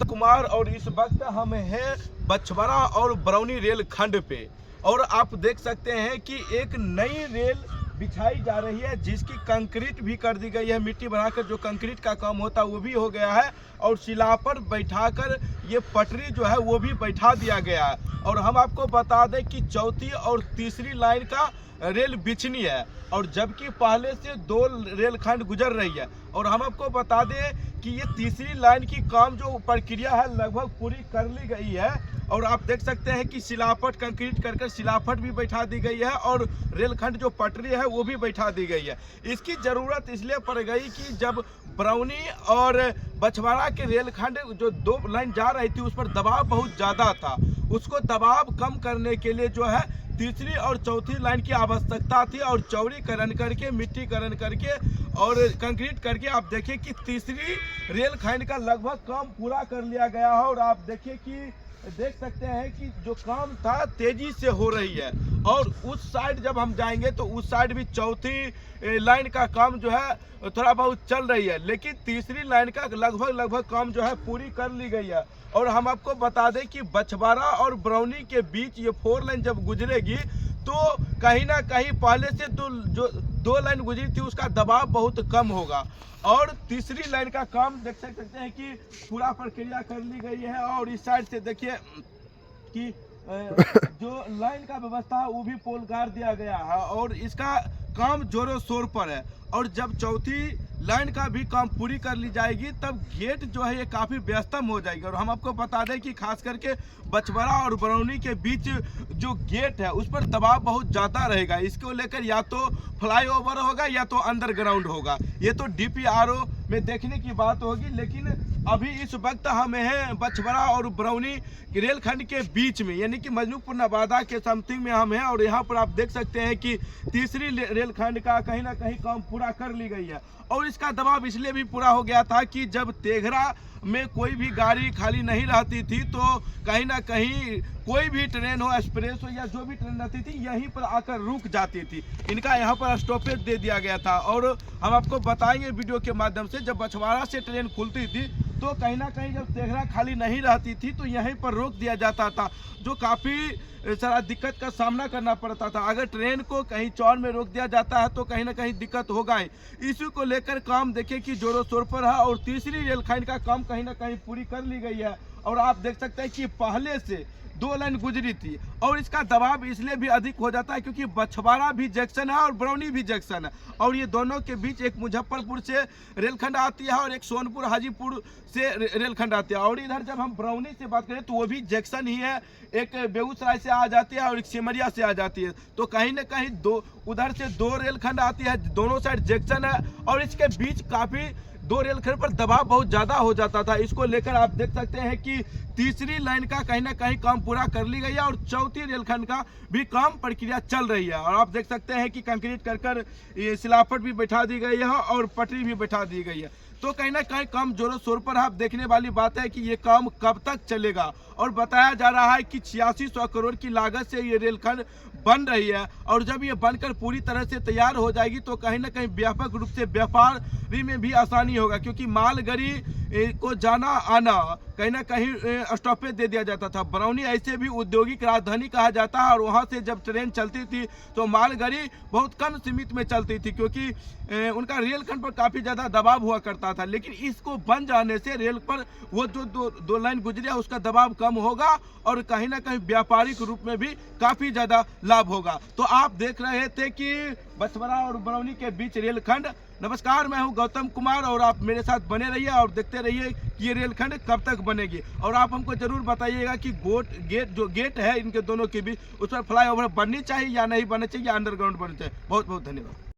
कुमार और इस वक्त हम हैं बछवाड़ा और बरौनी रेल खंड पे और आप देख सकते हैं कि एक नई रेल बिछाई जा रही है जिसकी कंक्रीट भी कर दी गई है। मिट्टी बनाकर जो कंक्रीट का काम होता है वो भी हो गया है और शिलापर बैठाकर ये पटरी जो है वो भी बैठा दिया गया है। और हम आपको बता दें कि चौथी और तीसरी लाइन का रेल बिछनी है और जबकि पहले से 2 रेलखंड गुजर रही है। और हम आपको बता दें कि ये तीसरी लाइन की काम जो प्रक्रिया है लगभग पूरी कर ली गई है और आप देख सकते हैं कि शिलापट कंक्रीट कर शिलापट भी बैठा दी गई है और रेलखंड जो पटरी है वो भी बैठा दी गई है। इसकी ज़रूरत इसलिए पड़ गई कि जब बरौनी और बछवाड़ा के रेलखंड जो 2 लाइन जा रही थी उस पर दबाव बहुत ज़्यादा था, उसको दबाव कम करने के लिए जो है तीसरी और चौथी लाइन की आवश्यकता थी और चौड़ीकरण करके मिट्टीकरण करके और कंक्रीट करके आप देखिए कि तीसरी रेलखंड का लगभग काम पूरा कर लिया गया है। और आप देखिए कि देख सकते हैं कि जो काम था तेजी से हो रही है और उस साइड जब हम जाएंगे तो उस साइड भी चौथी लाइन का काम जो है थोड़ा बहुत चल रही है, लेकिन तीसरी लाइन का लगभग काम जो है पूरी कर ली गई है। और हम आपको बता दें कि बछवाड़ा और बरौनी के बीच ये 4 लाइन जब गुजरेगी तो कहीं ना कहीं पहले से जो 2 लाइन गुजरी थी उसका दबाव बहुत कम होगा और तीसरी लाइन का काम देख सकते हैं कि पूरा प्रक्रिया कर ली गई है। और इस साइड से देखिए कि जो लाइन का व्यवस्था है वो भी पोल गाड़ दिया गया है और इसका काम जोरों शोर पर है। और जब चौथी लाइन का भी काम पूरी कर ली जाएगी तब गेट जो है ये काफ़ी व्यस्तम हो जाएगी। और हम आपको बता दें कि खास करके बछवाड़ा और बरौनी के बीच जो गेट है उस पर दबाव बहुत ज़्यादा रहेगा। इसको लेकर या तो फ्लाईओवर होगा या तो अंडरग्राउंड होगा, ये तो DPRO में देखने की बात होगी। लेकिन अभी इस वक्त हम हैं बछवाड़ा और बरौनी रेलखंड के बीच में, यानी कि मजनूपुर नवादा के समथिंग में हम हैं। और यहाँ पर आप देख सकते हैं कि तीसरी रेलखंड का कहीं ना कहीं काम पूरा कर ली गई है। और इसका दबाव इसलिए भी पूरा हो गया था कि जब तेघरा में कोई भी गाड़ी खाली नहीं रहती थी तो कहीं ना कहीं कोई भी ट्रेन हो, एक्सप्रेस हो या जो भी ट्रेन रहती थी यहीं पर आकर रुक जाती थी। इनका यहाँ पर स्टॉपेज दे दिया गया था। और हम आपको बताएंगे वीडियो के माध्यम से जब बछवाड़ा से ट्रेन खुलती थी तो कहीं ना कहीं जब तेघरा खाली नहीं रहती थी तो यहीं पर रोक दिया जाता था, जो काफ़ी सारा दिक्कत का सामना करना पड़ता था। अगर ट्रेन को कहीं चौड़ में रोक दिया जाता है तो कहीं ना कहीं दिक्कत होगा ही। इसी को लेकर काम देखिए कि जोरों शोर पर है और तीसरी रेलखंड का काम कहीं ना कहीं पूरी कर ली गई है। और आप देख सकते हैं कि पहले से 2 लाइन गुजरी थी और इसका दबाव इसलिए भी अधिक हो जाता है क्योंकि बछवाड़ा भी जंक्शन है और बरौनी भी जंक्शन है और ये दोनों के बीच एक मुजफ्फरपुर से रेलखंड आती है और एक सोनपुर हाजीपुर से रेलखंड आती है। और इधर जब हम बरौनी से बात करें तो वो भी जंक्शन ही है, एक बेगूसराय से आ जाती है और एक सिमरिया से आ जाती है। तो कहीं ना कहीं उधर से 2 रेलखंड आती है, दोनों साइड जंक्शन है और इसके बीच काफ़ी 2 रेलखंड पर दबाव बहुत ज़्यादा हो जाता था। इसको लेकर आप देख सकते हैं कि तीसरी लाइन का कहीं ना कहीं काम पूरा कर ली गई है और चौथी रेलखंड का भी काम प्रक्रिया चल रही है। और आप देख सकते हैं कि कंक्रीट कर ये शिलापट भी बैठा दी गई है और पटरी भी बैठा दी गई है। तो कहीं ना कहीं काम जोरों शोर पर आप देखने वाली बात है कि ये काम कब तक चलेगा। और बताया जा रहा है कि 8600 करोड़ की लागत से ये रेलखंड बन रही है और जब ये बनकर पूरी तरह से तैयार हो जाएगी तो कहीं ना कहीं व्यापक रूप से व्यापारी में भी आसानी होगा, क्योंकि मालगाड़ी को जाना आना कहीं ना कहीं स्टॉपेज दे दिया जाता था। बरौनी ऐसे भी औद्योगिक राजधानी कहा जाता है और वहाँ से जब ट्रेन चलती थी तो मालगाड़ी बहुत कम सीमित में चलती थी क्योंकि उनका रेलखंड पर काफ़ी ज़्यादा दबाव हुआ करता था। लेकिन इसको बन जाने से रेल पर वो जो 2 लाइन गुजरी है उसका दबाव कम होगा और कहीं ना कहीं व्यापारिक रूप में भी काफ़ी ज़्यादा लाभ होगा। तो आप देख रहे थे कि बछवाड़ा और बरौनी के बीच रेलखंड। नमस्कार, मैं हूं गौतम कुमार और आप मेरे साथ बने रहिए और देखते रहिए कि ये रेलखंड कब तक बनेगी। और आप हमको जरूर बताइएगा कि गेट है इनके दोनों के बीच उस पर फ्लाईओवर बननी चाहिए या नहीं बननी चाहिए या अंडरग्राउंड बननी चाहिए। बहुत बहुत धन्यवाद।